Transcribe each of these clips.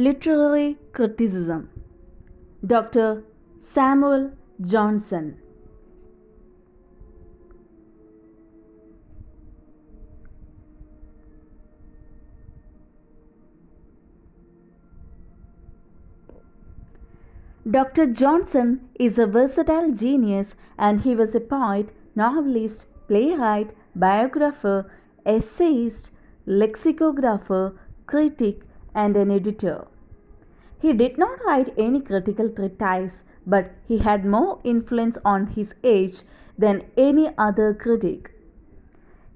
Literary criticism. Dr. Samuel Johnson. Dr. Johnson is a versatile genius, and he was a poet, novelist, playwright, biographer, essayist, lexicographer, critic, and an editor. He did not write any critical treatise, but he had more influence on his age than any other critic.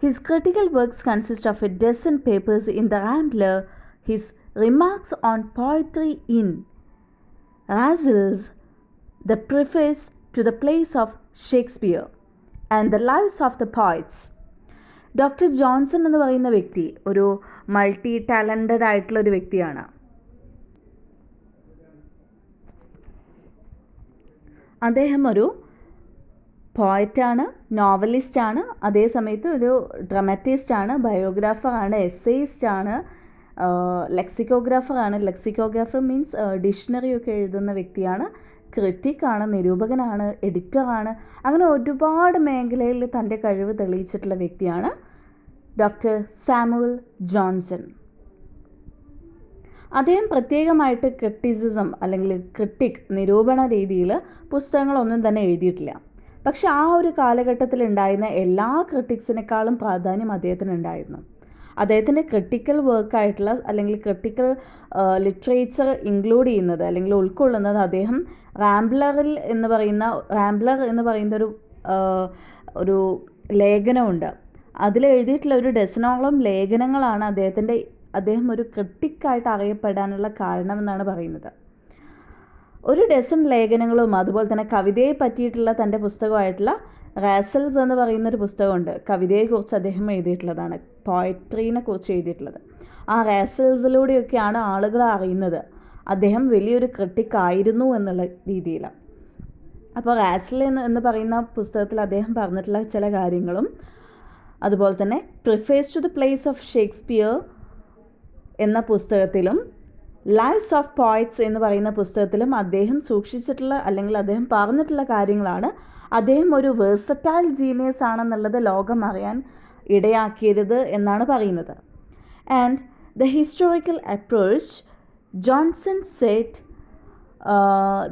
His critical works consist of a dozen papers in the Rambler, his remarks on poetry in Rassel's The Preface to the Plays of Shakespeare, and The Lives of the Poets. Doctor Johnson എന്ന് പറയുന്ന വ്യക്തി ഒരു multi talented ആയിട്ടുള്ള ഒരു വ്യക്തിയാണ്. അദ്ദേഹം ഒരു പോയറ്റാണ്, നോവലിസ്റ്റാണ്, അതേസമയത്ത് ഒരു ഡ്രമാറ്റിസ്റ്റാണ്, ബയോഗ്രാഫറാണ്, എസ്സേയിസ്റ്റാണ്, ലെക്സിക്കോഗ്രാഫറാണ്. ലെക്സിക്കോഗ്രാഫർ മീൻസ് ഡിക്ഷണറിയൊക്കെ എഴുതുന്ന വ്യക്തിയാണ്, ക്രിറ്റിക്കാണ്, നിരൂപകനാണ്, എഡിറ്ററാണ്. അങ്ങനെ ഒരുപാട് മേഖലയിൽ തൻ്റെ കഴിവ് തെളിയിച്ചിട്ടുള്ള വ്യക്തിയാണ് ഡോക്ടർ സാമുവൽ ജോൺസൺ. അദ്ദേഹം പ്രത്യേകമായിട്ട് ക്രിറ്റിസിസം അല്ലെങ്കിൽ ക്രിട്ടിക് നിരൂപണ രീതിയിൽ പുസ്തകങ്ങളൊന്നും തന്നെ എഴുതിയിട്ടില്ല. പക്ഷെ ആ ഒരു കാലഘട്ടത്തിൽ ഉണ്ടായിരുന്ന എല്ലാ ക്രിട്ടിക്സിനേക്കാളും പ്രാധാന്യം അദ്ദേഹത്തിനുണ്ടായിരുന്നു. അദ്ദേഹത്തിൻ്റെ ക്രിട്ടിക്കൽ വർക്കായിട്ടുള്ള അല്ലെങ്കിൽ ക്രിട്ടിക്കൽ ലിറ്ററേച്ചർ ഇൻക്ലൂഡ് ചെയ്യുന്നത് അല്ലെങ്കിൽ ഉൾക്കൊള്ളുന്നത് അദ്ദേഹം റാംബ്ലർ എന്ന് പറയുന്ന ഒരു ലേഖനമുണ്ട്. അതിലെഴുതിയിട്ടുള്ള ഒരു ഡസനോളം ലേഖനങ്ങളാണ് അദ്ദേഹം ഒരു ക്രിട്ടിക്കായിട്ട് അറിയപ്പെടാനുള്ള കാരണമെന്നാണ് പറയുന്നത്. ഒരു ഡസൻ ലേഖനങ്ങളും അതുപോലെ തന്നെ കവിതയെ പറ്റിയിട്ടുള്ള തൻ്റെ പുസ്തകമായിട്ടുള്ള റാസൽസ് എന്ന് പറയുന്നൊരു പുസ്തകമുണ്ട്. കവിതയെക്കുറിച്ച് അദ്ദേഹം എഴുതിയിട്ടുള്ളതാണ്, പോയട്രീനെ കുറിച്ച് എഴുതിയിട്ടുള്ളത്. ആ റാസൽസിലൂടെയൊക്കെയാണ് ആളുകൾ അറിയുന്നത് അദ്ദേഹം വലിയൊരു ക്രിട്ടിക്കായിരുന്നു എന്നുള്ള രീതിയിൽ. അപ്പോൾ റാസൽ എന്ന് പറയുന്ന പുസ്തകത്തിൽ അദ്ദേഹം പറഞ്ഞിട്ടുള്ള ചില കാര്യങ്ങളും അതുപോലെ തന്നെ preface to the plays of Shakespeare എന്ന പുസ്തകത്തിലും ലൈവ്സ് ഓഫ് പോയറ്റ്സ് എന്ന് പറയുന്ന പുസ്തകത്തിലും അദ്ദേഹം സൂക്ഷിച്ചിട്ടുള്ള അല്ലെങ്കിൽ അദ്ദേഹം പറഞ്ഞിട്ടുള്ള കാര്യങ്ങളാണ് അദ്ദേഹം ഒരു വേഴ്സറ്റൈൽ ജീനിയസ് ആണെന്നുള്ളത് ലോകം അറിയാൻ ഇടയാക്കിയത് എന്നാണ് പറയുന്നത്. And the historical approach, Johnson set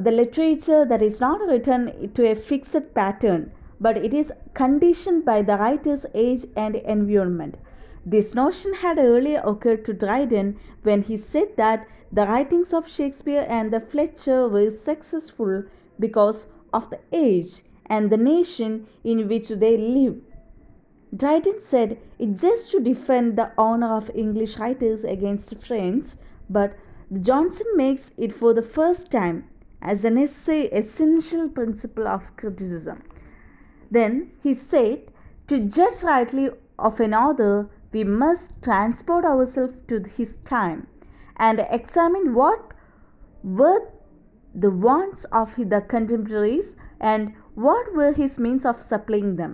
the literature that is not written to a fixed pattern, but it is conditioned by the writer's age and environment. This notion had earlier occurred to Dryden when he said that the writings of Shakespeare and the Fletcher were successful because of the age and the nation in which they lived. Dryden said it just to defend the honor of English writers against French, but Johnson makes it for the first time as an essential principle of criticism. Then he said, to judge rightly of an author, we must transport ourselves to his time and examine what were the wants of the contemporaries and what were his means of supplying them.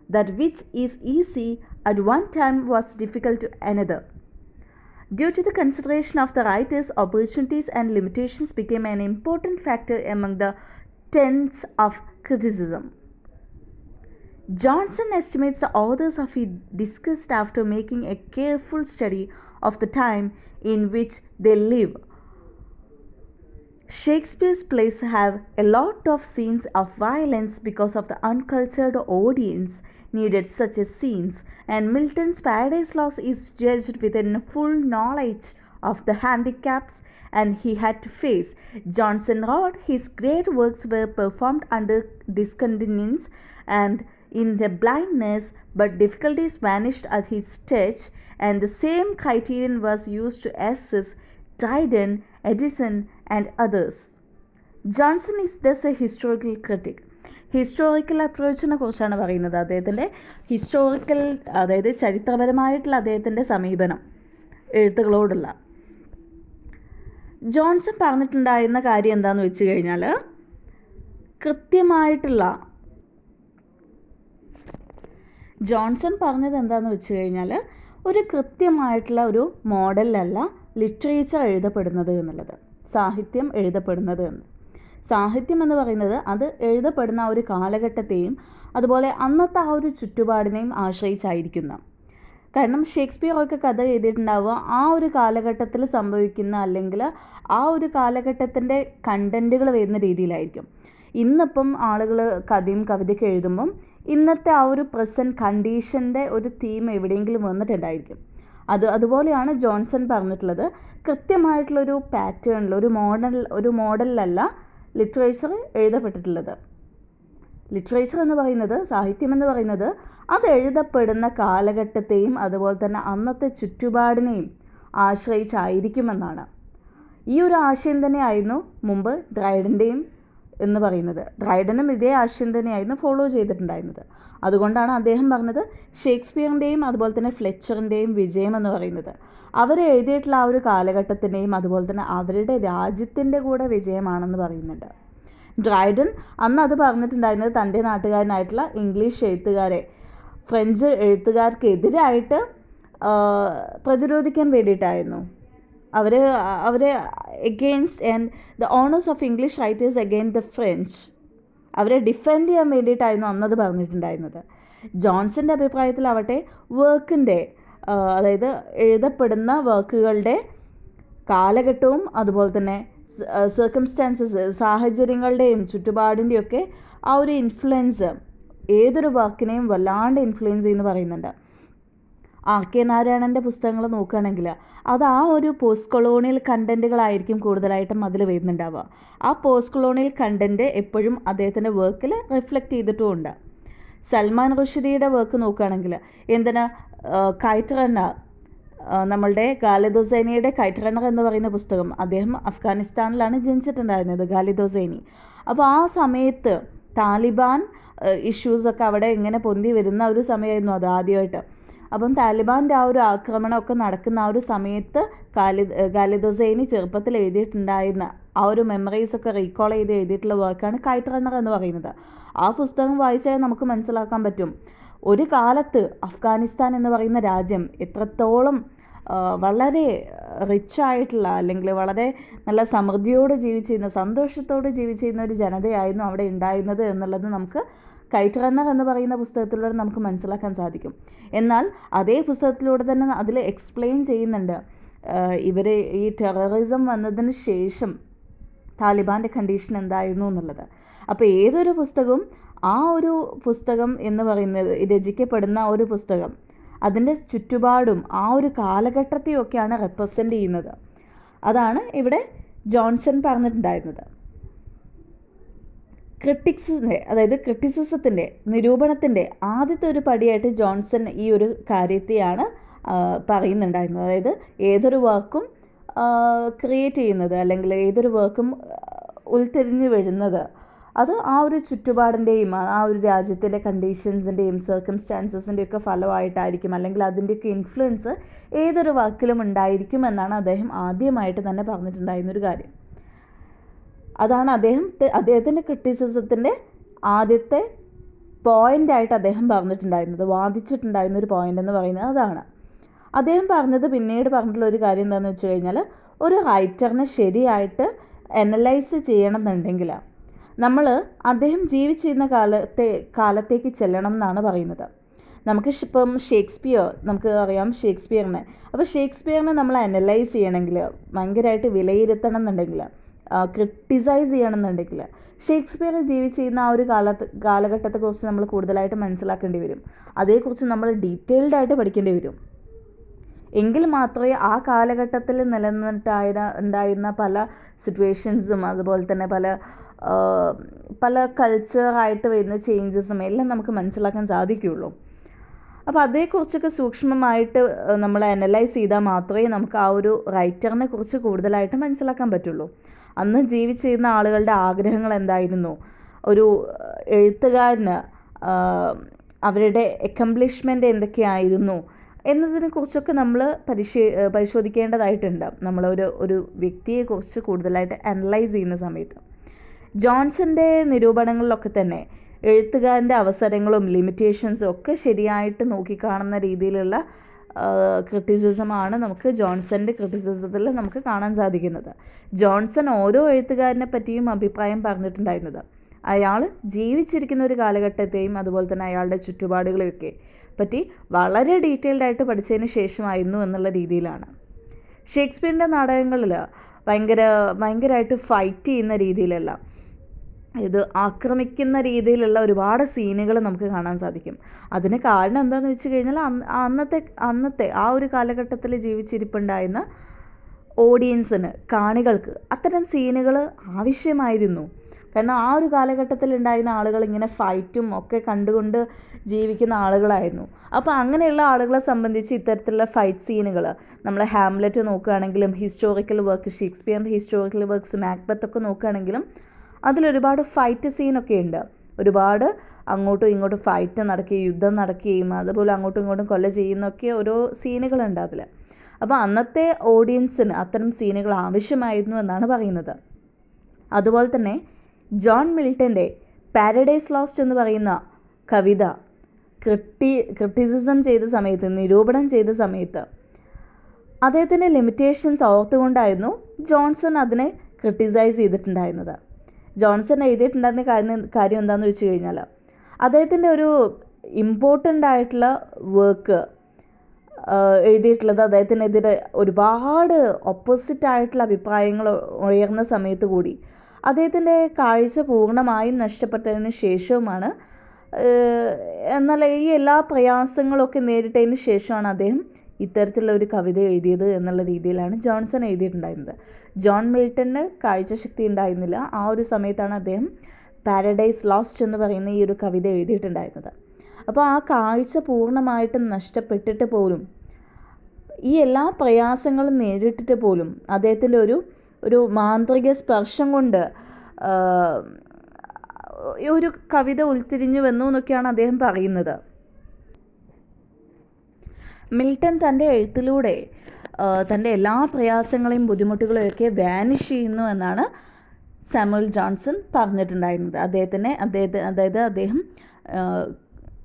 That which is easy at one time was difficult to another. Due to the consideration of the writer's opportunities and limitations became an important factor among the tenets of criticism. Johnson estimates the authors of it discussed after making a careful study of the time in which they live. Shakespeare's plays have a lot of scenes of violence because of the uncultured audience needed such as scenes, and Milton's Paradise Lost is judged with a full knowledge of the handicaps and he had to face. Johnson wrote his great works were performed under discontinuance and in their blindness, but difficulties vanished at his touch, and the same criterion was used to assess Dryden, Edison, and others. Johnson is thus a historical critic. Historical അപ്രോച്ചിനെ കുറിച്ചാണ് പറയുന്നത്. അദ്ദേഹത്തിൻ്റെ historical, അതായത് ചരിത്രപരമായിട്ടുള്ള അദ്ദേഹത്തിൻ്റെ സമീപനം എഴുത്തുകളോടുള്ള. Johnson പറഞ്ഞിട്ടുണ്ടായിരുന്ന കാര്യം എന്താണെന്ന് വെച്ച് കഴിഞ്ഞാൽ, ജോൺസൺ പറഞ്ഞത് എന്താണെന്ന് വെച്ച് കഴിഞ്ഞാൽ ഒരു കൃത്യമായിട്ടുള്ള ഒരു മോഡലിലല്ല ലിറ്ററേച്ചർ എഴുതപ്പെടുന്നത് എന്നുള്ളത്, സാഹിത്യം എഴുതപ്പെടുന്നത് എന്ന്. സാഹിത്യം എന്ന് പറയുന്നത് അത് എഴുതപ്പെടുന്ന ആ ഒരു കാലഘട്ടത്തെയും അതുപോലെ അന്നത്തെ ആ ഒരു ചുറ്റുപാടിനെയും ആശ്രയിച്ചായിരിക്കുന്ന. കാരണം ഷേക്സ്പിയറൊക്കെ കഥ എഴുതിയിട്ടുണ്ടാവുക ആ ഒരു കാലഘട്ടത്തിൽ സംഭവിക്കുന്ന അല്ലെങ്കിൽ ആ ഒരു കാലഘട്ടത്തിൻ്റെ കണ്ടൻറ്റുകൾ വരുന്ന രീതിയിലായിരിക്കും. ഇന്നിപ്പം ആളുകൾ കഥയും കവിതയൊക്കെ എഴുതുമ്പം ഇന്നത്തെ ആ ഒരു പ്രസൻറ്റ് കണ്ടീഷൻ്റെ ഒരു തീം എവിടെയെങ്കിലും വന്നിട്ടുണ്ടായിരിക്കും. അതുപോലെയാണ് ജോൺസൺ പറഞ്ഞിട്ടുള്ളത്. കൃത്യമായിട്ടുള്ളൊരു പാറ്റേണിൽ ഒരു മോഡലിലല്ല ലിറ്ററേച്ചർ എഴുതപ്പെട്ടിട്ടുള്ളത്. ലിറ്ററേച്ചർ എന്ന് പറയുന്നത്, സാഹിത്യം എന്ന് പറയുന്നത് അത് എഴുതപ്പെടുന്ന കാലഘട്ടത്തെയും അതുപോലെ തന്നെ അന്നത്തെ ചുറ്റുപാടിനെയും ആശ്രയിച്ചായിരിക്കുമെന്നാണ്. ഈ ഒരു ആശയം തന്നെയായിരുന്നു മുമ്പ് ഡ്രൈഡൻ്റെയും എന്ന് പറയുന്നത്. ഡ്രൈഡനും ഇതേ ആശയം തന്നെയായിരുന്നു ഫോളോ ചെയ്തിട്ടുണ്ടായിരുന്നത്. അതുകൊണ്ടാണ് അദ്ദേഹം പറഞ്ഞത് ഷേക്സ്പിയറിൻ്റെയും അതുപോലെ തന്നെ ഫ്ലെച്ചറിൻ്റെയും വിജയം എന്ന് പറയുന്നത് അവർ എഴുതിയിട്ടുള്ള ആ ഒരു കാലഘട്ടത്തിൻ്റെയും അതുപോലെ തന്നെ അവരുടെ രാജ്യത്തിൻ്റെ കൂടെ വിജയമാണെന്ന് പറയുന്നുണ്ട്. ഡ്രൈഡൻ അന്ന് അത് പറഞ്ഞിട്ടുണ്ടായിരുന്നത് തൻ്റെ നാട്ടുകാരനായിട്ടുള്ള ഇംഗ്ലീഷ് എഴുത്തുകാരെ ഫ്രഞ്ച് എഴുത്തുകാർക്കെതിരായിട്ട് പ്രതിരോധിക്കാൻ വേണ്ടിയിട്ടായിരുന്നു. അവരെ against and the honours of English writers against the French, അവരെ ഡിഫെൻഡ് ചെയ്യാൻ വേണ്ടിയിട്ടായിരുന്നു അന്നത് പറഞ്ഞിട്ടുണ്ടായിരുന്നത്. ജോൺസൻ്റെ അഭിപ്രായത്തിലാവട്ടെ വർക്കിൻ്റെ അതായത് എഴുതപ്പെടുന്ന വർക്കുകളുടെ കാലഘട്ടവും അതുപോലെ തന്നെ സർക്കംസ്റ്റാൻസസ്, സാഹചര്യങ്ങളുടെയും ചുറ്റുപാടിൻ്റെയൊക്കെ ആ ഒരു ഇൻഫ്ലുവൻസ് ഏതൊരു വർക്കിനെയും വല്ലാണ്ട് ഇൻഫ്ലുവൻസ് ചെയ്യുന്നു പറയുന്നുണ്ട്. R.K. നാരായണൻ്റെ പുസ്തകങ്ങൾ നോക്കുകയാണെങ്കിൽ അത് ആ ഒരു പോസ്റ്റ് കൊളോണിയൽ കണ്ടൻറ്റുകളായിരിക്കും കൂടുതലായിട്ടും അതിൽ വരുന്നുണ്ടാവുക. ആ പോസ്റ്റ് കൊളോണിയൽ കണ്ടൻറ്റ് എപ്പോഴും അദ്ദേഹത്തിൻ്റെ വർക്കിൽ റിഫ്ലക്റ്റ് ചെയ്തിട്ടുമുണ്ട്. സൽമാൻ റുഷ്ദിയുടെ വർക്ക് നോക്കുകയാണെങ്കിൽ എന്തിനാ കൈറ്റ് റണ്ണർ, നമ്മളുടെ ഖാലിദ് ഹുസൈനിയുടെ കൈറ്റ് റണ്ണർ എന്ന് പറയുന്ന പുസ്തകം, അദ്ദേഹം അഫ്ഗാനിസ്ഥാനിലാണ് ജനിച്ചിട്ടുണ്ടായിരുന്നത്, ഖാലിദ് ഹുസൈനി. അപ്പോൾ ആ സമയത്ത് താലിബാൻ ഇഷ്യൂസൊക്കെ അവിടെ ഇങ്ങനെ പൊന്തി വരുന്ന ഒരു സമയമായിരുന്നു അത് ആദ്യമായിട്ട്. അപ്പം താലിബാൻ്റെ ആ ഒരു ആക്രമണമൊക്കെ നടക്കുന്ന ആ ഒരു സമയത്ത് ഖാലിദ് ഹുസൈനി ചെറുപ്പത്തിൽ എഴുതിയിട്ടുണ്ടായിരുന്ന ആ ഒരു മെമ്മറീസൊക്കെ റീകോൾ ചെയ്ത് എഴുതിയിട്ടുള്ള വർക്കാണ് കൈറ്റ് റണ്ണർ എന്ന് പറയുന്നത്. ആ പുസ്തകം വായിച്ചാൽ നമുക്ക് മനസ്സിലാക്കാൻ പറ്റും ഒരു കാലത്ത് അഫ്ഗാനിസ്ഥാൻ എന്ന് പറയുന്ന രാജ്യം എത്രത്തോളം വളരെ റിച്ചായിട്ടുള്ള അല്ലെങ്കിൽ വളരെ നല്ല സമൃദ്ധിയോട് ജീവിച്ചിരുന്ന, സന്തോഷത്തോട് ജീവിച്ചിരുന്ന ഒരു ജനതയായിരുന്നു അവിടെ ഉണ്ടായിരുന്നത് എന്നുള്ളത് നമുക്ക് കൈറ്റ് റണ്ണർ എന്ന് പറയുന്ന പുസ്തകത്തിലൂടെ നമുക്ക് മനസ്സിലാക്കാൻ സാധിക്കും. എന്നാൽ അതേ പുസ്തകത്തിലൂടെ തന്നെ അതിൽ എക്സ്പ്ലെയിൻ ചെയ്യുന്നുണ്ട് ഇവർ ഈ ടെററിസം വന്നതിന് ശേഷം താലിബാൻ്റെ കണ്ടീഷൻ എന്തായിരുന്നു എന്നുള്ളത്. അപ്പോൾ ഏതൊരു പുസ്തകവും ആ ഒരു പുസ്തകം എന്ന് പറയുന്നത് രചിക്കപ്പെടുന്ന ഒരു പുസ്തകം അതിൻ്റെ ചുറ്റുപാടും ആ ഒരു കാലഘട്ടത്തെയൊക്കെയാണ് റെപ്രസെൻ്റ് ചെയ്യുന്നത്. അതാണ് ഇവിടെ ജോൺസൺ പറഞ്ഞിട്ടുണ്ടായിരുന്നത്. ക്രിറ്റിസിസത്തിൻ്റെ നിരൂപണത്തിൻ്റെ ആദ്യത്തെ ഒരു പടിയായിട്ട് ജോൺസൺ ഈ ഒരു കാര്യത്തെയാണ് പറയുന്നുണ്ടായിരുന്നത്. അതായത് ഏതൊരു വർക്കും ക്രിയേറ്റ് ചെയ്യുന്നത് അല്ലെങ്കിൽ ഏതൊരു വർക്കും ഉൾത്തിരിഞ്ഞു വരുന്നത് അത് ആ ഒരു ചുറ്റുപാടിൻ്റെയും ആ ഒരു രാജ്യത്തിൻ്റെ കണ്ടീഷൻസിൻ്റെയും സർക്കംസ്റ്റാൻസസിൻ്റെയും ഒക്കെ ഫലമായിട്ടായിരിക്കും, അല്ലെങ്കിൽ അതിൻ്റെയൊക്കെ ഇൻഫ്ലുവൻസ് ഏതൊരു വർക്കിലും ഉണ്ടായിരിക്കും എന്നാണ് അദ്ദേഹം ആദ്യമായിട്ട് തന്നെ പറഞ്ഞിട്ടുണ്ടായിരുന്നൊരു കാര്യം. അതാണ് അദ്ദേഹത്തിൻ്റെ ക്രിറ്റിസിസത്തിൻ്റെ ആദ്യത്തെ പോയിൻ്റായിട്ട് അദ്ദേഹം പറഞ്ഞിട്ടുണ്ടായിരുന്നത്, വാദിച്ചിട്ടുണ്ടായിരുന്നൊരു പോയിൻ്റ് എന്ന് പറയുന്നത് അതാണ്. അദ്ദേഹം പിന്നീട് പറഞ്ഞിട്ടുള്ള ഒരു കാര്യം എന്താണെന്ന് വെച്ച് കഴിഞ്ഞാൽ ഒരു റൈറ്ററിനെ ശരിയായിട്ട് അനലൈസ് ചെയ്യണമെന്നുണ്ടെങ്കിൽ നമ്മൾ അദ്ദേഹം ജീവിച്ചിരുന്ന കാലത്തേക്ക് ചെല്ലണം എന്നാണ് പറയുന്നത്. നമുക്ക് ഇപ്പം നമുക്ക് അറിയാം ഷേക്സ്പിയറിനെ. അപ്പോൾ ഷേക്സ്പിയറിനെ നമ്മൾ അനലൈസ് ചെയ്യണമെങ്കിൽ, ഭയങ്കരമായിട്ട് വിലയിരുത്തണം എന്നുണ്ടെങ്കിൽ, ക്രിട്ടിസൈസ് ചെയ്യണമെന്നുണ്ടെങ്കിൽ ഷേക്സ്പിയർ ജീവിച്ചിരുന്ന ആ ഒരു കാലഘട്ടത്തെക്കുറിച്ച് നമ്മൾ കൂടുതലായിട്ട് മനസ്സിലാക്കേണ്ടി വരും. അതേക്കുറിച്ച് നമ്മൾ ഡീറ്റെയിൽഡായിട്ട് പഠിക്കേണ്ടി വരും. എങ്കിൽ മാത്രമേ ആ കാലഘട്ടത്തിൽ ഉണ്ടായിരുന്ന പല സിറ്റുവേഷൻസും അതുപോലെ തന്നെ പല കൾച്ചറായിട്ട് വരുന്ന ചേഞ്ചസും എല്ലാം നമുക്ക് മനസ്സിലാക്കാൻ സാധിക്കുകയുള്ളൂ. അപ്പോൾ അതേക്കുറിച്ചൊക്കെ സൂക്ഷ്മമായിട്ട് നമ്മൾ അനലൈസ് ചെയ്താൽ മാത്രമേ നമുക്ക് ആ ഒരു റൈറ്ററിനെ കുറിച്ച് കൂടുതലായിട്ട് മനസ്സിലാക്കാൻ പറ്റുള്ളൂ. അന്ന് ജീവിച്ചിരുന്ന ആളുകളുടെ ആഗ്രഹങ്ങൾ എന്തായിരുന്നു, ഒരു എഴുത്തുകാരന് അവരുടെ അക്കംപ്ലിഷ്മെൻ്റ് എന്തൊക്കെയായിരുന്നു എന്നതിനെക്കുറിച്ചൊക്കെ നമ്മൾ പരിശോധിക്കേണ്ടതായിട്ടുണ്ട് നമ്മളൊരു വ്യക്തിയെക്കുറിച്ച് കൂടുതലായിട്ട് അനലൈസ് ചെയ്യുന്ന സമയത്ത്. ജോൺസൻ്റെ നിരൂപണങ്ങളിലൊക്കെ തന്നെ എഴുത്തുകാരൻ്റെ അവസരങ്ങളും ലിമിറ്റേഷൻസും ഒക്കെ ശരിയായിട്ട് നോക്കിക്കാണുന്ന രീതിയിലുള്ള ക്രിറ്റിസിസമാണ് നമുക്ക് ജോൺസൻ്റെ ക്രിറ്റിസിസത്തിൽ നമുക്ക് കാണാൻ സാധിക്കുന്നത്. ജോൺസൺ ഓരോ എഴുത്തുകാരനെ പറ്റിയും അഭിപ്രായം പറഞ്ഞിട്ടുണ്ടായിരുന്നത് അയാൾ ജീവിച്ചിരിക്കുന്ന ഒരു കാലഘട്ടത്തെയും അതുപോലെ തന്നെ അയാളുടെ ചുറ്റുപാടുകളെയൊക്കെ പറ്റി വളരെ ഡീറ്റെയിൽഡായിട്ട് പഠിച്ചതിന് ശേഷമായിരുന്നു എന്നുള്ള രീതിയിലാണ്. ഷേക്സ്പിയറിൻ്റെ നാടകങ്ങളിൽ ഭയങ്കരമായിട്ട് ഫൈറ്റ് ചെയ്യുന്ന രീതിയിലല്ല, ഇത് ആക്രമിക്കുന്ന രീതിയിലുള്ള ഒരുപാട് സീനുകൾ നമുക്ക് കാണാൻ സാധിക്കും. അതിന് കാരണം എന്താണെന്ന് വെച്ച് കഴിഞ്ഞാൽ അന്നത്തെ ആ ഒരു കാലഘട്ടത്തിൽ ജീവിച്ചിരിപ്പുണ്ടായിരുന്ന ഓഡിയൻസിന്, കാണികൾക്ക് അത്തരം സീനുകൾ ആവശ്യമായിരുന്നു. കാരണം ആ ഒരു കാലഘട്ടത്തിൽ ഉണ്ടായിരുന്ന ആളുകൾ ഇങ്ങനെ ഫൈറ്റും ഒക്കെ കണ്ടുകൊണ്ട് ജീവിക്കുന്ന ആളുകളായിരുന്നു. അപ്പോൾ അങ്ങനെയുള്ള ആളുകളെ സംബന്ധിച്ച് ഇത്തരത്തിലുള്ള ഫൈറ്റ് സീനുകൾ നമ്മൾ ഹാംലെറ്റ് നോക്കുകയാണെങ്കിലും ഹിസ്റ്റോറിക്കൽ വർക്ക്, ഷേക്സ്പിയറിൻ്റെ ഹിസ്റ്റോറിക്കൽ വർക്ക്സ്, മാക്ബത്ത് ഒക്കെ നോക്കുകയാണെങ്കിലും അതിലൊരുപാട് ഫൈറ്റ് സീനൊക്കെ ഉണ്ട്. ഒരുപാട് അങ്ങോട്ടും ഇങ്ങോട്ടും ഫൈറ്റ് നടക്കുകയും യുദ്ധം നടക്കുകയും അതുപോലെ അങ്ങോട്ടും ഇങ്ങോട്ടും കൊല ചെയ്യുന്നൊക്കെ ഓരോ സീനുകളുണ്ട് അതിൽ. അപ്പോൾ അന്നത്തെ ഓഡിയൻസിന് അത്തരം സീനുകൾ ആവശ്യമായിരുന്നു എന്നാണ് പറയുന്നത്. അതുപോലെ തന്നെ ജോൺ മിൽട്ടൻ്റെ പാരഡൈസ് ലോസ്റ്റ് എന്ന് പറയുന്ന കവിത ക്രിറ്റിസിസം ചെയ്ത സമയത്ത്, നിരൂപണം ചെയ്ത സമയത്ത് അദ്ദേഹത്തിൻ്റെ ലിമിറ്റേഷൻസ് ഓർത്തുകൊണ്ടായിരുന്നു ജോൺസൺ അതിനെ ക്രിട്ടിസൈസ് ചെയ്തിട്ടുണ്ടായിരുന്നത്. ജോൺസൺ എഴുതിയിട്ടുണ്ടായിരുന്ന കാര്യം എന്താണെന്ന് വെച്ച് കഴിഞ്ഞാൽ അദ്ദേഹത്തിൻ്റെ ഒരു ഇമ്പോർട്ടൻ്റ് ആയിട്ടുള്ള വർക്ക് എഴുതിയിട്ടുള്ളത് അദ്ദേഹത്തിനെതിരെ ഒരുപാട് ഓപ്പോസിറ്റായിട്ടുള്ള അഭിപ്രായങ്ങൾ ഉയർന്ന സമയത്ത് കൂടി അദ്ദേഹത്തിൻ്റെ കാഴ്ച പൂർണ്ണമായും നഷ്ടപ്പെട്ടതിന് ശേഷവുമാണ്, എന്നാൽ ഈ എല്ലാ പ്രയാസങ്ങളൊക്കെ നേരിട്ടതിന് ശേഷമാണ് അദ്ദേഹം ഇത്തരത്തിലുള്ള ഒരു കവിത എഴുതിയത് എന്നുള്ള രീതിയിലാണ് ജോൺസൺ എഴുതിയിട്ടുണ്ടായിരുന്നത്. ജോൺ മിൽട്ടന് കാഴ്ചശക്തി ഉണ്ടായിരുന്നില്ല. ആ ഒരു സമയത്താണ് അദ്ദേഹം പാരഡൈസ് ലോസ്റ്റ് എന്ന് പറയുന്ന ഈ ഒരു കവിത എഴുതിയിട്ടുണ്ടായിരുന്നത്. അപ്പോൾ ആ കാഴ്ച പൂർണ്ണമായിട്ടും നഷ്ടപ്പെട്ടിട്ട് പോലും, ഈ എല്ലാ പ്രയാസങ്ങളും നേരിട്ടിട്ട് പോലും അദ്ദേഹത്തിൻ്റെ ഒരു മാന്ത്രിക സ്പർശം കൊണ്ട് ഒരു കവിത ഉരുത്തിരിഞ്ഞുവെന്നു എന്നൊക്കെയാണ് അദ്ദേഹം പറയുന്നത്. മിൽട്ടൺ തൻ്റെ എഴുത്തിലൂടെ തൻ്റെ എല്ലാ പ്രയാസങ്ങളെയും ബുദ്ധിമുട്ടുകളെയൊക്കെ വാനിഷ് ചെയ്യുന്നു എന്നാണ് സാമുവൽ ജോൺസൺ പറഞ്ഞിട്ടുണ്ടായിരുന്നത്. അതായത് അദ്ദേഹം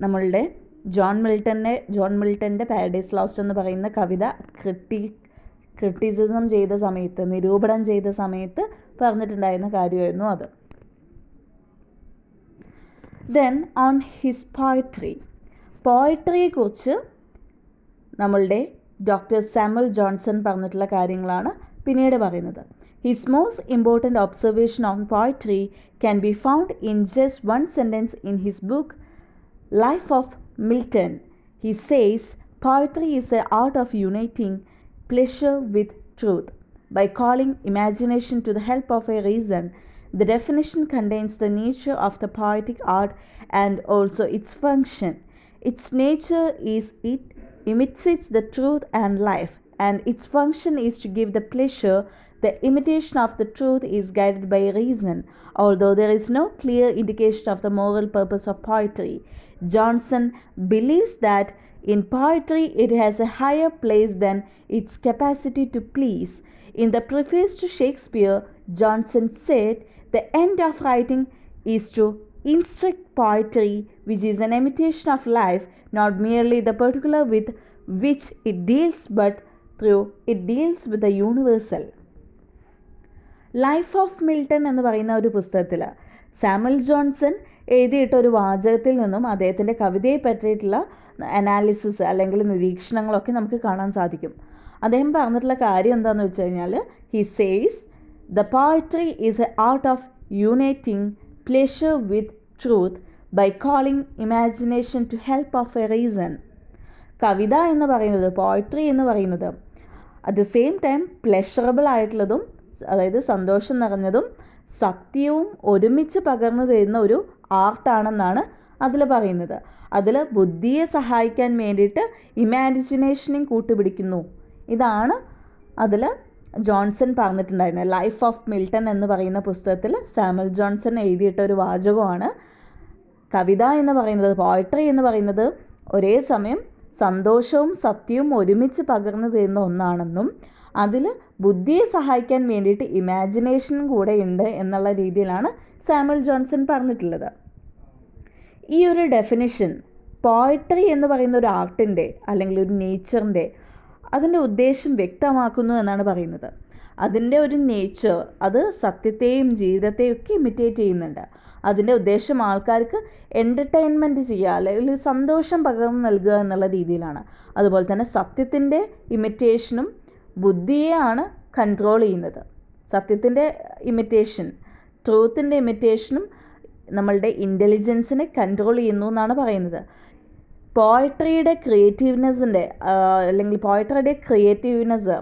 നമ്മളുടെ ജോൺ മിൽട്ടൻ്റെ പാരഡൈസ് ലോസ്റ്റ് എന്ന് പറയുന്ന കവിത ക്രിറ്റിസിസം ചെയ്ത സമയത്ത്, നിരൂപണം ചെയ്ത സമയത്ത് പറഞ്ഞിട്ടുണ്ടായിരുന്ന കാര്യമായിരുന്നു അത്. ദെൻ ഓൺ ഹിസ് പോയട്രിയെക്കുറിച്ച് നമ്മളുടെ ഡോക്ടർ സാമുവൽ ജോൺസൺ പറഞ്ഞിട്ടുള്ള കാര്യങ്ങളാണ് പിന്നീട് പറയുന്നത്. His most important observation on poetry can be found in just one sentence in his book life of Milton. He says poetry is the art of uniting pleasure with truth by calling imagination to the help of a reason. The definition contains the nature of the poetic art and also its function. Its nature is it imitates the truth and life, and its function is to give the pleasure. The imitation of the truth is guided by reason, although there is no clear indication of the moral purpose of poetry. Johnson believes that in poetry it has a higher place than its capacity to please. In the preface to Shakespeare, Johnson said, "The end of writing is to instruct poetry, which is an imitation of life, not merely the particular with which it deals, but through it deals with the universal." Life of Milton എന്ന് പറയുന്ന ഒരു പുസ്തകത്തിൽ Samuel Johnson എഴുതിയിട്ട ഒരു വാചകത്തിൽ നിന്നും അദ്ദേഹത്തിൻ്റെ കവിതയെ പറ്റിയിട്ടുള്ള അനാലിസിസ് അല്ലെങ്കിൽ നിരീക്ഷണങ്ങളൊക്കെ നമുക്ക് കാണാൻ സാധിക്കും. അദ്ദേഹം പറഞ്ഞിട്ടുള്ള കാര്യം എന്താണെന്ന് വെച്ച് കഴിഞ്ഞാൽ, he says the poetry is a art of uniting pleasure with truth by calling imagination to help of a reason. കവിത എന്ന് പറയുന്നത്, പോയട്രി എന്ന് പറയുന്നത് at the same time pleasurable ആയിട്ടുള്ളതും, അതായത് സന്തോഷം നിറഞ്ഞതും സത്യവും ഒരുമിച്ച് പകർന്നു തരുന്ന ഒരു ആർട്ടാണെന്നാണ് അതിൽ പറയുന്നത്. അതിൽ ബുദ്ധിയെ സഹായിക്കാൻ വേണ്ടിയിട്ട് ഇമാജിനേഷനെയും കൂട്ടുപിടിക്കുന്നു. ഇതാണ് അതിൽ ജോൺസൺ പറഞ്ഞിട്ടുണ്ടായിരുന്നത്. ലൈഫ് ഓഫ് മിൽട്ടൺ എന്ന് പറയുന്ന പുസ്തകത്തിൽ സാമുവൽ ജോൺസൺ എഴുതിയിട്ട ഒരു വാചകമാണ്. കവിത എന്ന് പറയുന്നത്, പോയട്രി എന്ന് പറയുന്നത് ഒരേ സമയം സന്തോഷവും സത്യവും ഒരുമിച്ച് പകർന്നു തരുന്ന ഒന്നാണെന്നും അതിൽ ബുദ്ധിയെ സഹായിക്കാൻ വേണ്ടിയിട്ട് ഇമാജിനേഷനും കൂടെ ഉണ്ട് എന്നുള്ള രീതിയിലാണ് സാമുവൽ ജോൺസൺ പറഞ്ഞിട്ടുള്ളത്. ഈ ഒരു ഡെഫിനിഷൻ പോയട്രി എന്ന് പറയുന്ന ഒരു ആർട്ടിൻ്റെ അല്ലെങ്കിൽ ഒരു നേച്ചറിൻ്റെ അതിൻ്റെ ഉദ്ദേശം വ്യക്തമാക്കുന്നു എന്നാണ് പറയുന്നത്. അതിൻ്റെ ഒരു നേച്ചർ അത് സത്യത്തെയും ജീവിതത്തെയും ഒക്കെ ഇമിറ്റേറ്റ് ചെയ്യുന്നുണ്ട്. അതിൻ്റെ ഉദ്ദേശം ആൾക്കാർക്ക് എൻ്റർടൈൻമെൻറ്റ് ചെയ്യുക അല്ലെങ്കിൽ സന്തോഷം പകർന്നു നൽകുക എന്നുള്ള രീതിയിലാണ്. അതുപോലെ തന്നെ സത്യത്തിൻ്റെ ഇമിറ്റേഷനും ബുദ്ധിയെയാണ് കൺട്രോൾ ചെയ്യുന്നത്. സത്യത്തിൻ്റെ ഇമിറ്റേഷൻ, ട്രൂത്തിൻ്റെ ഇമിറ്റേഷനും നമ്മളുടെ ഇൻ്റലിജൻസിനെ കൺട്രോൾ ചെയ്യുന്നു എന്നാണ് പറയുന്നത്. പോയട്രിയുടെ ക്രിയേറ്റീവ്നെസ്സിൻ്റെ അല്ലെങ്കിൽ പോയട്രിയുടെ ക്രിയേറ്റീവ്നെസ്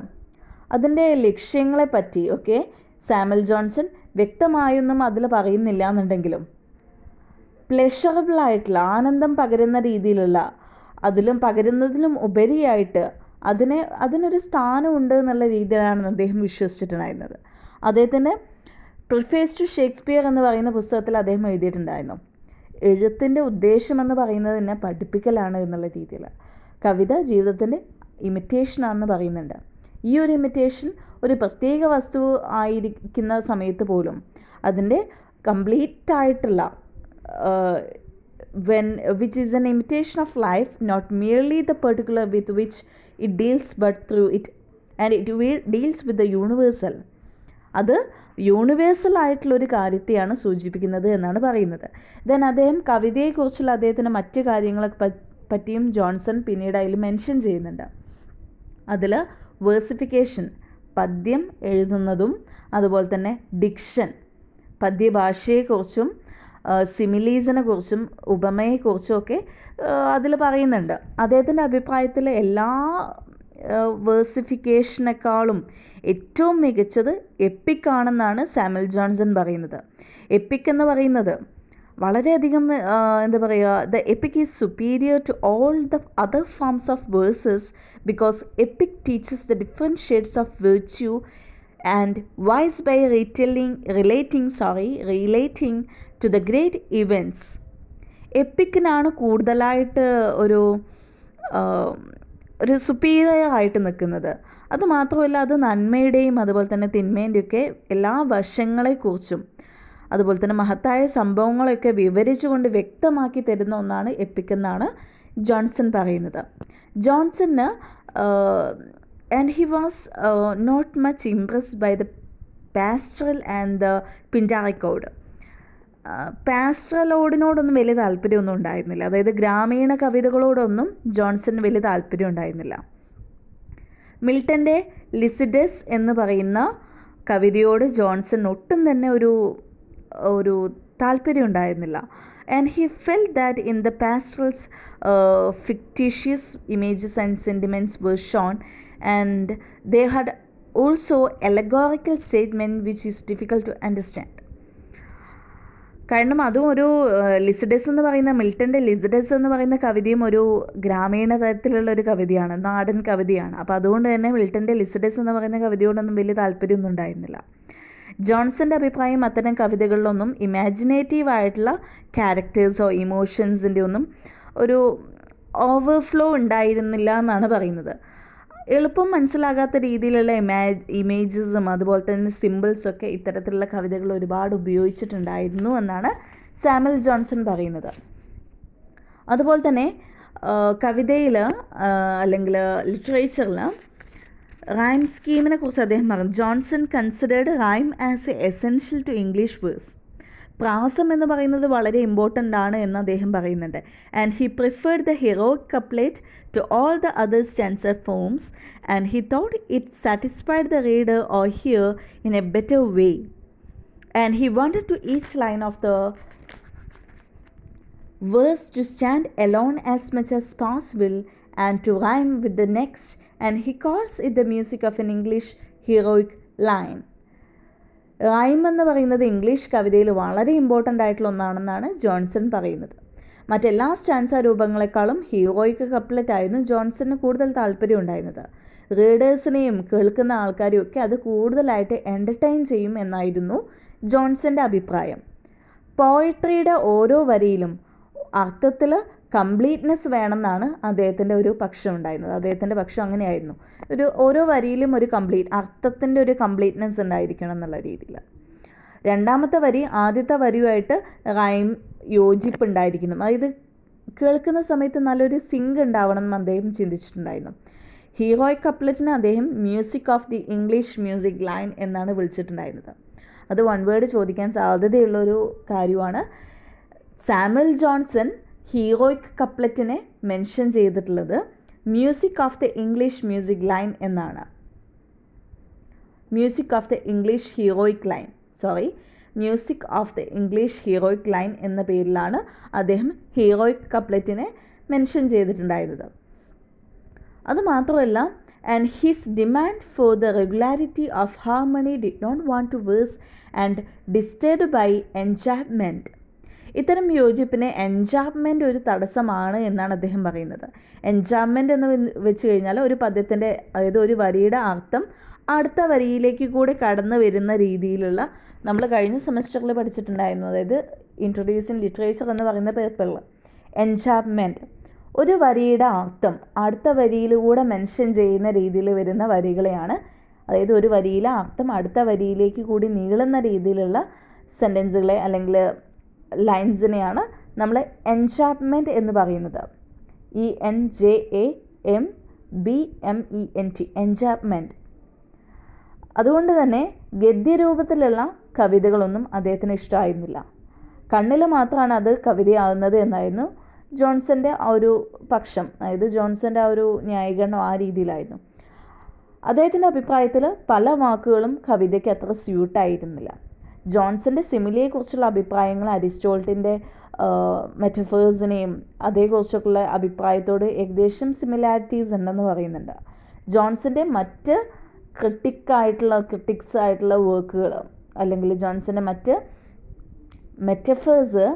അതിൻ്റെ ലക്ഷ്യങ്ങളെപ്പറ്റി ഒക്കെ സാമുവൽ ജോൺസൺ വ്യക്തമായൊന്നും അതിൽ പറയുന്നില്ല എന്നുണ്ടെങ്കിലും പ്ലെഷറബിളായിട്ടുള്ള ആനന്ദം പകരുന്ന രീതിയിലുള്ള അതിലും പകരുന്നതിലും ഉപരിയായിട്ട് അതിനൊരു സ്ഥാനമുണ്ട് എന്നുള്ള രീതിയിലാണ് അദ്ദേഹം വിശ്വസിച്ചിട്ടുണ്ടായിരുന്നത്. അദ്ദേഹത്തിൻ്റെ പ്രിഫേസ് ടു ഷേക്സ്പിയർ എന്ന് പറയുന്ന പുസ്തകത്തിൽ അദ്ദേഹം എഴുതിയിട്ടുണ്ടായിരുന്നു, എഴുത്തിൻ്റെ ഉദ്ദേശമെന്ന് പറയുന്നത് തന്നെ പഠിപ്പിക്കലാണ് എന്നുള്ള രീതിയിൽ. കവിത ജീവിതത്തിൻ്റെ ഇമിറ്റേഷനാണെന്ന് പറയുന്നുണ്ട്. ഈ ഒരു ഇമിറ്റേഷൻ ഒരു പ്രത്യേക വസ്തു ആയിരിക്കുന്ന സമയത്ത് പോലും അതിൻ്റെ കംപ്ലീറ്റ് ആയിട്ടുള്ള which is an imitation of life, not merely the particular with which it deals but through it, and it deals with the universal. അത് യൂണിവേഴ്സൽ ആയിട്ടുള്ളൊരു കാര്യത്തെയാണ് സൂചിപ്പിക്കുന്നത് എന്നാണ് പറയുന്നത്. ദെൻ അദ്ദേഹം കവിതയെക്കുറിച്ചുള്ള അദ്ദേഹത്തിൻ്റെ മറ്റു കാര്യങ്ങളെ പറ്റിയും ജോൺസൺ പിന്നീട് അതിൽ മെൻഷൻ ചെയ്യുന്നുണ്ട്. അതിൽ വേഴ്സിഫിക്കേഷൻ, പദ്യം എഴുതുന്നതും അതുപോലെ തന്നെ ഡിക്ഷൻ, പദ്യഭാഷയെക്കുറിച്ചും സിമിലീസിനെ കുറിച്ചും ഉപമയെക്കുറിച്ചും ഒക്കെ അതിൽ പറയുന്നുണ്ട്. അദ്ദേഹത്തിൻ്റെ അഭിപ്രായത്തിൽ എല്ലാ വേഴ്സിഫിക്കേഷനേക്കാളും ഏറ്റവും മികച്ചത് എപ്പിക്കാണെന്നാണ് സാമുവൽ ജോൺസൺ പറയുന്നത്. എപ്പിക് എന്ന് പറയുന്നത് വളരെയധികം എന്താ പറയുക, the epic is superior to all the other forms of verses because epic teaches the different shades of virtue and vice by relating to the great events. എപ്പിക്കിനാണ് കൂടുതലായിട്ട് ഒരു സുപ്പീരിയർ ആയിട്ട് നിൽക്കുന്നത്. അതുമാത്രമല്ല, അത് നന്മയുടെയും അതുപോലെ തന്നെ തിന്മേൻ്റെയൊക്കെ എല്ലാ വശങ്ങളെക്കുറിച്ചും അതുപോലെ തന്നെ മഹത്തായ സംഭവങ്ങളെയൊക്കെ വിവരിച്ചുകൊണ്ട് വ്യക്തമാക്കി തരുന്ന ഒന്നാണ് എപ്പിക് എന്നാണ് ജോൺസൺ പറയുന്നത്. ജോൺസന് and he was not much impressed by the pastoral and the Pindaric. Pastoral ഓഡിനോടൊന്നും വലിയ താല്പര്യമൊന്നും ഉണ്ടായിരുന്നില്ല. അതായത് ഗ്രാമീണ കവിതകളോടൊന്നും ജോൺസന് വലിയ താല്പര്യം ഉണ്ടായിരുന്നില്ല. മിൽട്ടൻ്റെ ലിസിഡസ് എന്ന് പറയുന്ന കവിതയോട് ജോൺസൺ ഒട്ടും തന്നെ ഒരു താല്പര്യം ഉണ്ടായിരുന്നില്ല. And he fell that in the pastorals fictitious images and sentiments were shown, and they had also allegorical statement which is difficult to understand. കാരണം അതും ഒരു ലിസിഡസ് എന്ന് പറയുന്ന മിൽട്ടൻ്റെ ലിസിഡസ് എന്ന് പറയുന്ന കവിതയും ഒരു ഗ്രാമീണ തരത്തിലുള്ള ഒരു കവിതയാണ്, നാടൻ കവിതയാണ്. അപ്പോൾ അതുകൊണ്ട് തന്നെ മിൽട്ടൻ്റെ ലിസിഡസ് എന്ന് പറയുന്ന കവിതയോടൊന്നും വലിയ താല്പര്യമൊന്നും ഉണ്ടായിരുന്നില്ല. ജോൺസൻ്റെ അഭിപ്രായം അത്തരം കവിതകളിലൊന്നും ഇമാജിനേറ്റീവ് ആയിട്ടുള്ള ക്യാരക്ടേഴ്സോ ഇമോഷൻസിൻ്റെ ഒന്നും ഒരു ഓവർഫ്ലോ ഉണ്ടായിരുന്നില്ല എന്നാണ് പറയുന്നത്. എളുപ്പം മനസ്സിലാകാത്ത രീതിയിലുള്ള ഇമേജസും അതുപോലെ തന്നെ സിമ്പിൾസൊക്കെ ഇത്തരത്തിലുള്ള കവിതകൾ ഒരുപാട് ഉപയോഗിച്ചിട്ടുണ്ടായിരുന്നു എന്നാണ് സാമുവൽ ജോൺസൺ പറയുന്നത്. അതുപോലെ തന്നെ കവിതയിൽ അല്ലെങ്കിൽ ലിറ്ററേച്ചറിൽ റൈം സ്കീമിനെ കുറിച്ച് അദ്ദേഹം പറഞ്ഞു. Johnson considered rhyme as a essential to English verse. പ്രാസം എന്ന് പറയുന്നത് വളരെ ഇമ്പോർട്ടൻ്റ് ആണ് എന്ന് അദ്ദേഹം പറയുന്നുണ്ട്. And he preferred the heroic couplet to all the other stanza forms and he thought it satisfied the reader or hear in a better way. And he wanted to each line of the verse to stand alone as much as possible and to rhyme with the next, and he calls it the music of an English heroic line. Rhyme എന്ന് പറയുന്നത് English കവിതയിൽ വളരെ important ആയിട്ടുള്ള ഒന്നാണെന്നാണ് Johnson പറയുന്നത്. മറ്റെല്ലാ stanza രൂപങ്ങളെക്കാളും heroic couplet ആയിരുന്നു ജോൺസണിന് കൂടുതൽ താല്പര്യം ഉണ്ടായിരുന്നത്. റീഡേഴ്സിനെയും കേൾക്കുന്ന ആൾക്കാരെയും ഒക്കെ അത് കൂടുതലായിട്ട് എൻ്റർടൈൻ ചെയ്യും എന്നായിരുന്നു ജോൺസൻ്റെ അഭിപ്രായം. പോയട്രിയുടെ ഓരോ വരിയിലും അർത്ഥത്തിൽ കംപ്ലീറ്റ്നെസ് വേണമെന്നാണ് അദ്ദേഹത്തിൻ്റെ ഒരു പക്ഷം ഉണ്ടായിരുന്നത്. അദ്ദേഹത്തിൻ്റെ പക്ഷം അങ്ങനെയായിരുന്നു, ഓരോ വരിയിലും ഒരു അർത്ഥത്തിൻ്റെ ഒരു കംപ്ലീറ്റ്നെസ് ഉണ്ടായിരിക്കണം എന്നുള്ള രീതിയിൽ. രണ്ടാമത്തെ വരി ആദ്യത്തെ വരിയുമായിട്ട് റൈം യോജിപ്പുണ്ടായിരിക്കണം. അതായത് കേൾക്കുന്ന സമയത്ത് നല്ലൊരു സിങ്ക് ഉണ്ടാവണം എന്ന് അദ്ദേഹം ചിന്തിച്ചിട്ടുണ്ടായിരുന്നു. ഹീറോയിക് കപ്ലറ്റിനെ അദ്ദേഹം music of the English music line എന്നാണ് വിളിച്ചിട്ടുണ്ടായിരുന്നത്. അത് വൺ വേർഡ് ചോദിക്കാൻ സാധ്യതയുള്ളൊരു കാര്യമാണ്. സാമുവൽ ജോൺസൺ ഹീറോയിക് കപ്ലറ്റിനെ മെൻഷൻ ചെയ്തിട്ടുള്ളത് music of the English music line എന്നാണ്. Music of the English heroic line music of the English heroic line എന്ന പേരിലാണ് അദ്ദേഹം ഹീറോയിക് കപ്ലറ്റിനെ മെൻഷൻ ചെയ്തിട്ടുണ്ടായിരുന്നത്. അതുമാത്രമല്ല, and his demand for the regularity of harmony did not want to verse and disturbed by enchantment. ഇത്തരം യോജിപ്പിന് എൻചാപ്മെൻ്റ് ഒരു തടസ്സമാണ് എന്നാണ് അദ്ദേഹം പറയുന്നത്. എൻചാപ്മെൻ്റ് എന്ന് വെച്ച് കഴിഞ്ഞാൽ ഒരു പദ്യത്തിൻ്റെ, അതായത് ഒരു വരിയുടെ അർത്ഥം അടുത്ത വരിയിലേക്ക് കൂടി കടന്നു വരുന്ന രീതിയിലുള്ള, നമ്മൾ കഴിഞ്ഞ സെമസ്റ്ററിൽ പഠിച്ചിട്ടുണ്ടായിരുന്നു, അതായത് ഇൻട്രൊഡ്യൂസിങ് ലിറ്ററേച്ചർ എന്ന് പറയുന്ന പേപ്പറിൽ എൻചാപ്മെൻറ്റ്, ഒരു വരിയുടെ അർത്ഥം അടുത്ത വരിയിലൂടെ മെൻഷൻ ചെയ്യുന്ന രീതിയിൽ വരുന്ന വരികളെയാണ്, അതായത് ഒരു വരിയിലെ അർത്ഥം അടുത്ത വരിയിലേക്ക് കൂടി നീളുന്ന രീതിയിലുള്ള സെൻറ്റൻസുകളെ അല്ലെങ്കിൽ ലൈൻസിനെയാണ് നമ്മൾ എൻചാപ്മെൻറ്റ് എന്ന് പറയുന്നത്. ENJAMBMENT എൻചാപ്മെൻറ്റ്. അതുകൊണ്ട് തന്നെ ഗദ്യരൂപത്തിലുള്ള കവിതകളൊന്നും അദ്ദേഹത്തിന് ഇഷ്ടമായിരുന്നില്ല. കണ്ണിൽ മാത്രമാണ് അത് കവിതയാകുന്നത് എന്നായിരുന്നു ജോൺസൻ്റെ ആ ഒരു പക്ഷം, അതായത് ജോൺസൻ്റെ ആ ഒരു ന്യായീകരണം ആ രീതിയിലായിരുന്നു. അദ്ദേഹത്തിൻ്റെ അഭിപ്രായത്തിൽ പല വാക്കുകളും കവിതയ്ക്ക് അത്ര സ്യൂട്ടായിരുന്നില്ല. ജോൺസൻ്റെ സിമിലിയെക്കുറിച്ചുള്ള അഭിപ്രായങ്ങൾ അരിസ്റ്റോട്ടിൻ്റെ മെറ്റഫേഴ്സിനെയും അതേക്കുറിച്ചൊക്കെയുള്ള അഭിപ്രായത്തോട് ഏകദേശം സിമിലാരിറ്റീസ് ഉണ്ടെന്ന് പറയുന്നുണ്ട്. ജോൺസൻ്റെ മറ്റ് ക്രിട്ടിക്സ് ആയിട്ടുള്ള വർക്കുകൾ അല്ലെങ്കിൽ ജോൺസൻ്റെ മറ്റ് മെറ്റഫേഴ്സ്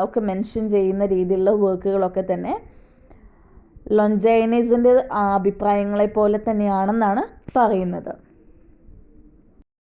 ഒക്കെ മെൻഷൻ ചെയ്യുന്ന രീതിയിലുള്ള വർക്കുകളൊക്കെ തന്നെ ലോഞ്ചൈനസിൻ്റെ അഭിപ്രായങ്ങളെ പോലെ തന്നെയാണെന്നാണ് പറയുന്നത്.